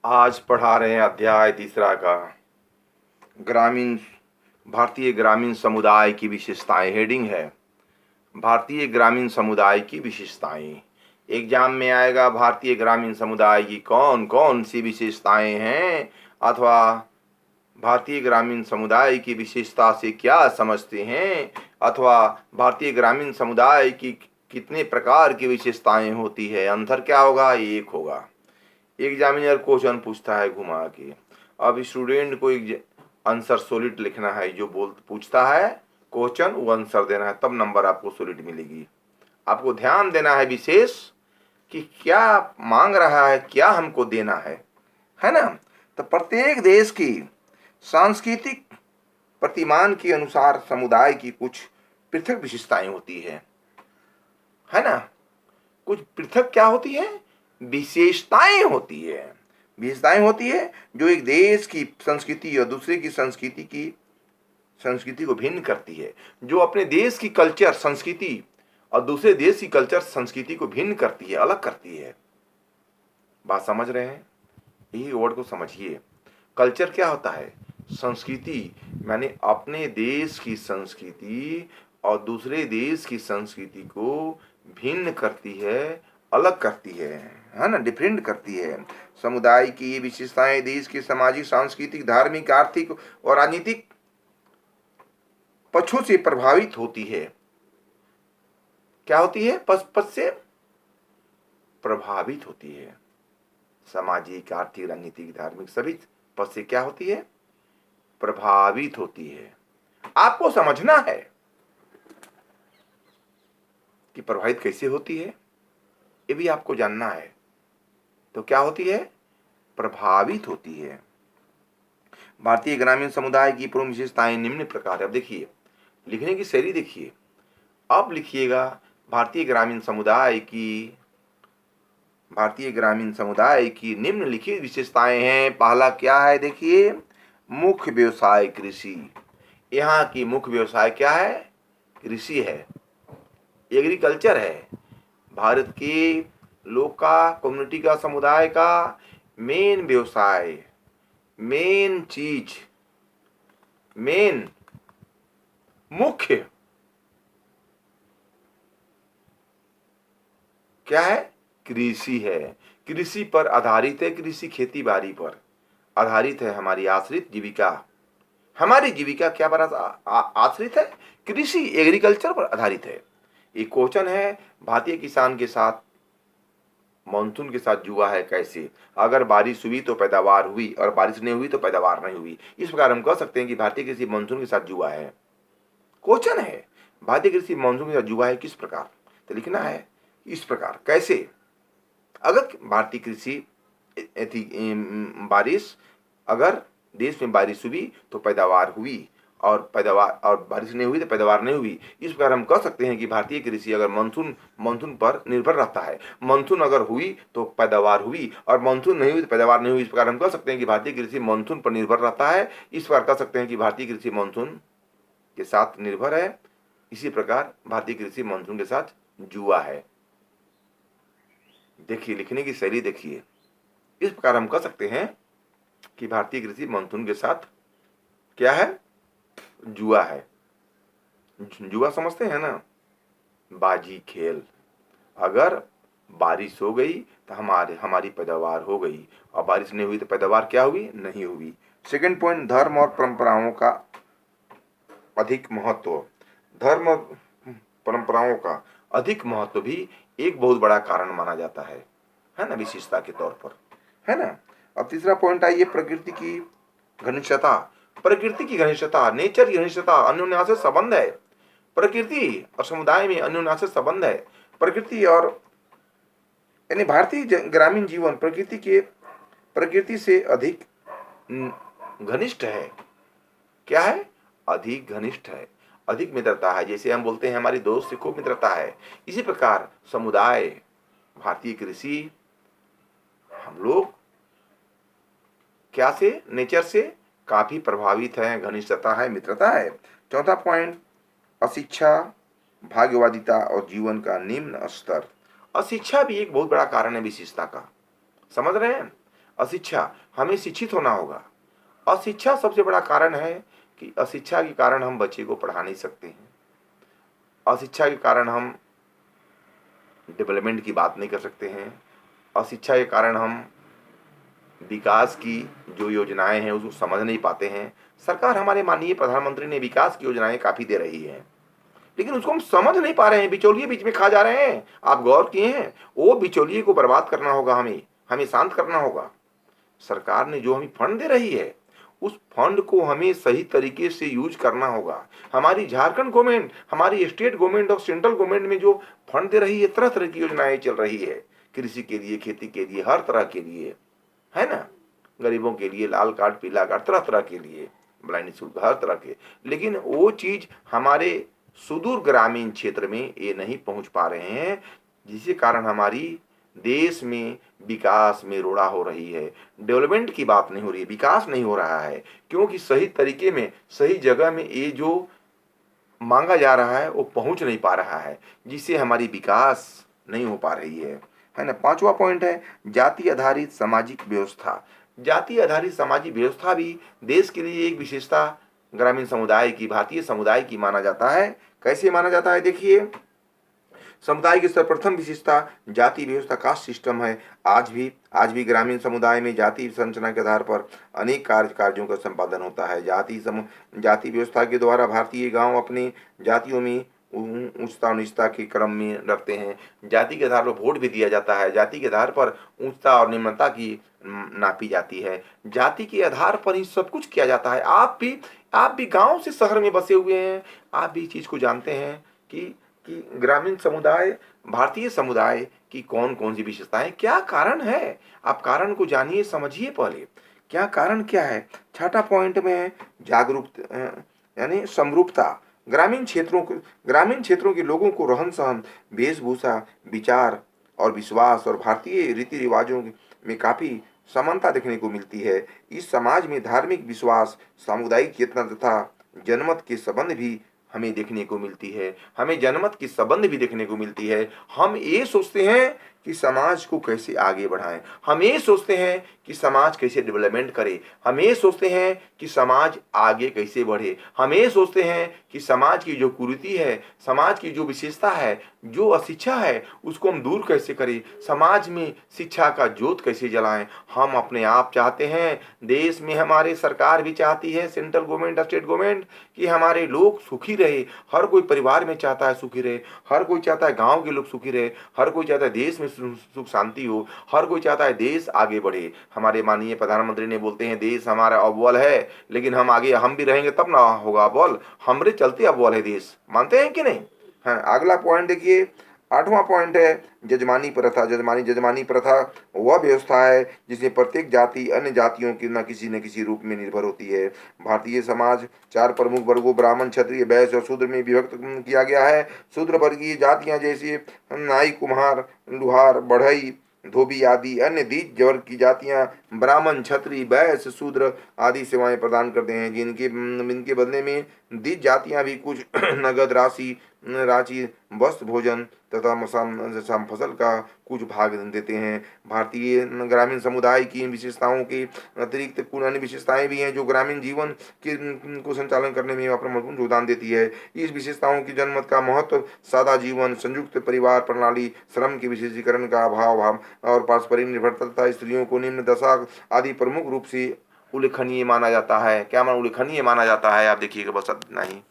आज पढ़ा रहे हैं अध्याय तीसरा का ग्रामीण भारतीय ग्रामीण समुदाय की विशेषताएं। हेडिंग है भारतीय ग्रामीण समुदाय की विशेषताएं। एग्जाम में आएगा भारतीय ग्रामीण समुदाय की कौन कौन सी विशेषताएं हैं, अथवा भारतीय ग्रामीण समुदाय की विशेषता से क्या समझते हैं, अथवा भारतीय ग्रामीण समुदाय की कितने प्रकार की विशेषताएं होती है। आंसर क्या होगा? एक होगा। एग्जामिनर क्वेश्चन पूछता है घुमा के। अब स्टूडेंट को एक आंसर सॉलिड लिखना है। जो पूछता है क्वेश्चन वो आंसर देना है, तब नंबर आपको सॉलिड मिलेगी। आपको ध्यान देना है विशेष कि क्या मांग रहा है, क्या हमको देना है ना। तो प्रत्येक देश की सांस्कृतिक प्रतिमान के अनुसार समुदाय की कुछ पृथक विशेषताएं होती है ना। कुछ पृथक क्या होती है? विशेषताएं होती है। विशेषताएं होती है जो एक देश की संस्कृति और दूसरे की संस्कृति को भिन्न करती है। जो अपने देश की कल्चर संस्कृति और दूसरे देश की कल्चर संस्कृति को भिन्न करती है, अलग करती है। बात समझ रहे हैं? यही वर्ड को समझिए। कल्चर क्या होता है? संस्कृति, माने अपने देश की संस्कृति और दूसरे देश की संस्कृति को भिन्न करती है, अलग करती है ना, डिफरेंट करती है। समुदाय की ये विशेषताएं देश के सामाजिक, सांस्कृतिक, धार्मिक, आर्थिक और राजनीतिक पक्षों से प्रभावित होती है। क्या होती है? पक्ष से प्रभावित होती है। सामाजिक, आर्थिक, राजनीतिक, धार्मिक सभी पक्ष से क्या होती है? प्रभावित होती है। आपको समझना है कि प्रभावित कैसे होती है, ये भी आपको जानना है। तो क्या होती है? प्रभावित होती है। भारतीय ग्रामीण समुदाय की प्रमुख विशेषताएं निम्न प्रकार है। अब देखिए, लिखने की शैली देखिए। अब लिखिएगा भारतीय ग्रामीण समुदाय की निम्नलिखित विशेषताएं हैं। पहला क्या है? देखिए, मुख्य व्यवसाय कृषि। यहाँ की मुख्य व्यवसाय क्या है? कृषि है, एग्रीकल्चर है। भारत के लोग का, कम्युनिटी का, समुदाय का मेन व्यवसाय, मेन चीज, मेन मुख्य क्या है? कृषि है। कृषि पर आधारित है। कृषि खेती बाड़ी पर आधारित है। हमारी आश्रित जीविका, हमारी जीविका क्या पर आश्रित है? कृषि, एग्रीकल्चर पर आधारित है। एक क्वेश्चन है, भारतीय किसान के साथ मानसून के साथ जुआ है कैसे? अगर बारिश हुई तो पैदावार हुई और बारिश नहीं हुई तो पैदावार नहीं हुई। इस प्रकार हम कह सकते हैं कि भारतीय कृषि मानसून के साथ जुआ है। क्वेश्चन है, भारतीय कृषि मानसून के साथ जुआ है किस प्रकार? तो लिखना है इस प्रकार। कैसे? अगर भारतीय कृषि बारिश, अगर देश में बारिश हुई तो पैदावार हुई और बारिश नहीं हुई तो पैदावार नहीं हुई। इस प्रकार हम कह सकते हैं कि भारतीय कृषि अगर मानसून पर निर्भर रहता है। मानसून अगर हुई तो पैदावार हुई और मानसून नहीं हुई तो पैदावार नहीं हुई। इस प्रकार हम कह सकते हैं कि भारतीय कृषि मानसून पर निर्भर रहता है। इस प्रकार कह सकते हैं कि भारतीय कृषि मानसून के साथ निर्भर है। इसी प्रकार भारतीय कृषि मानसून के साथ जुआ है। देखिए, लिखने की शैली देखिए। इस प्रकार हम कह सकते हैं कि भारतीय कृषि मानसून के साथ क्या है? जुआ है। जुआ समझते हैं ना? बाजी खेल। अगर बारिश हो गई तो हमारी पैदावार हो गई और बारिश नहीं हुई तो पैदावार क्या हुई? नहीं हुई। सेकंड पॉइंट, धर्म और परंपराओं का अधिक महत्व। धर्म और परंपराओं का अधिक महत्व भी एक बहुत बड़ा कारण माना जाता है ना, विशेषता के तौर पर, है ना। अब तीसरा पॉइंट आइए, प्रकृति की घनिष्ठता। प्रकृति की घनिष्ठता, नेचर की घनिष्ठता, अन्योन्याश्रित संबंध है। प्रकृति और समुदाय में अन्योन्याश्रित संबंध है। प्रकृति और यानी भारतीय ग्रामीण जीवन प्रकृति से अधिक घनिष्ठ है। क्या है? अधिक घनिष्ठ है, अधिक मित्रता है। जैसे हम बोलते हैं हमारी दोस्त से खूब मित्रता है, इसी प्रकार समुदाय, भारतीय कृषि, हम लोग क्या से? नेचर से काफी प्रभावित है, घनिष्ठता है, मित्रता है। चौथा पॉइंट, अशिक्षा, भाग्यवादिता और जीवन का निम्न स्तर। अशिक्षा भी एक बहुत बड़ा कारण है विशेषता का। समझ रहे हैं? अशिक्षा, हमें शिक्षित होना होगा। अशिक्षा सबसे बड़ा कारण है कि अशिक्षा के कारण हम बच्चे को पढ़ा नहीं सकते हैं। अशिक्षा के कारण हम डेवलपमेंट की बात नहीं कर सकते हैं। अशिक्षा के कारण हम विकास की जो योजनाएं हैं उसको समझ नहीं पाते हैं। सरकार, हमारे माननीय प्रधानमंत्री ने विकास की योजनाएं काफ़ी दे रही है, लेकिन उसको हम समझ नहीं पा रहे हैं, बिचौलिए बीच में खा जा रहे हैं। आप गौर किए हैं? वो बिचौलिए को बर्बाद करना होगा, हमें हमें शांत करना होगा। सरकार ने जो हमें फंड दे रही है उस फंड को हमें सही तरीके से यूज करना होगा। हमारी झारखंड गवर्नमेंट, हमारी स्टेट गवर्नमेंट और सेंट्रल गवर्नमेंट में जो फंड दे रही है, तरह तरह की योजनाएं चल रही है, कृषि के लिए, खेती के लिए, हर तरह के लिए, है ना, गरीबों के लिए लाल कार्ड, पीला कार्ड, तरह तरह के लिए, ब्लाइंड शुल्क, हर तरह के। लेकिन वो चीज हमारे सुदूर ग्रामीण क्षेत्र में ये नहीं पहुंच पा रहे हैं, जिसके कारण हमारी देश में विकास में रोड़ा हो रही है। डेवलपमेंट की बात नहीं हो रही है, विकास नहीं हो रहा है, क्योंकि सही तरीके में, सही जगह में ये जो मांगा जा रहा है वो पहुंच नहीं पा रहा है, जिससे हमारी विकास नहीं हो पा रही है ना। पांचवा पॉइंट है जाति आधारित सामाजिक व्यवस्था। जाति आधारित सामाजिक व्यवस्था भी देश के लिए एक विशेषता ग्रामीण समुदाय की, भारतीय समुदाय की माना जाता है। कैसे माना जाता है? देखिए, समुदाय की सर्वप्रथम विशेषता जाति व्यवस्था, कास्ट सिस्टम है। आज भी ग्रामीण समुदाय में जाति संरचना के आधार पर अनेक कार्यों का संपादन होता है। जाति व्यवस्था के द्वारा भारतीय गांव अपने जातियों में उच्चता और नीचता के क्रम में रखते हैं। जाति के आधार पर वोट भी दिया जाता है। जाति के आधार पर उच्चता और निम्नता की नापी जाती है। जाति के आधार पर ही सब कुछ किया जाता है। आप भी गांव से शहर में बसे हुए हैं, आप भी इस चीज को जानते हैं कि ग्रामीण समुदाय, भारतीय समुदाय की कौन कौन सी विशेषताएं, क्या कारण है। आप कारण को जानिए, समझिए पहले क्या कारण क्या है। छठा पॉइंट में है यानी समरूपता। ग्रामीण क्षेत्रों के लोगों को रहन सहन, वेशभूषा, विचार और विश्वास और भारतीय रीति रिवाजों में काफी समानता देखने को मिलती है। इस समाज में धार्मिक विश्वास, सामुदायिक चेतना तथा जनमत के संबंध भी हमें देखने को मिलती है। हमें जनमत की संबंध भी देखने को मिलती है। हम ये सोचते हैं कि समाज को कैसे आगे बढ़ाएं, हम ये सोचते हैं कि समाज कैसे डेवलपमेंट करे, हम ये सोचते हैं कि समाज आगे कैसे बढ़े, हम ये सोचते हैं कि समाज की जो कुरीति है, समाज की जो विशेषता है, जो अशिक्षा है, उसको हम दूर कैसे करें, समाज में शिक्षा का ज्योत कैसे जलाएं। हम अपने आप चाहते हैं, देश में हमारे सरकार भी चाहती है, सेंट्रल गवर्नमेंट, स्टेट गवर्नमेंट, कि हमारे लोग सुखी रहे। हर कोई परिवार में चाहता है सुखी रहे, हर कोई चाहता है गांव के लोग सुखी रहे, हर कोई चाहता है देश में सुख शांति हो, हर कोई चाहता है देश आगे बढ़े। हमारे माननीय प्रधानमंत्री ने बोलते हैं देश हमारा अव्वल है, लेकिन हम भी रहेंगे तब ना होगा अव्वल, हमरे चलते अव्वल है देश। मानते हैं कि नहीं? हाँ, अगला पॉइंट देखिए, आठवां पॉइंट है जजमानी प्रथा। जजमानी प्रथा वह व्यवस्था है जिसमें प्रत्येक जाति अन्य जातियों की न किसी रूप में निर्भर होती है। भारतीय समाज 4 प्रमुख वर्गों ब्राह्मण, क्षत्रिय, वैश्य और शूद्र में विभक्त किया गया है। शूद्र वर्गीय जातियां जैसे नाई, कुम्हार, लुहार, बढ़ई, धोबी आदि अन्य द्विज वर्ग की जातियां ब्राह्मण, क्षत्रिय, वैश्य, शूद्र आदि सेवाएं प्रदान करते हैं। इनके बदले में द्विज जातियां भी कुछ नगद राशि, वस्त्र, भोजन तथा मसान फसल का कुछ भाग देते हैं। भारतीय ग्रामीण समुदाय की इन विशेषताओं के अतिरिक्त कुछ अन्य विशेषताएं भी हैं जो ग्रामीण जीवन के को संचालन करने में अपना महत्वपूर्ण योगदान देती है। इस विशेषताओं की जनमत का महत्व, सादा जीवन, संयुक्त परिवार प्रणाली, श्रम के विशेषीकरण का अभाव और पारस्परिक निर्भरता तथा स्त्रियों को निम्न दशा आदि प्रमुख रूप से उल्लेखनीय माना जाता है। क्या उल्लेखनीय माना जाता है? आप देखिएगा, बस इतना ही।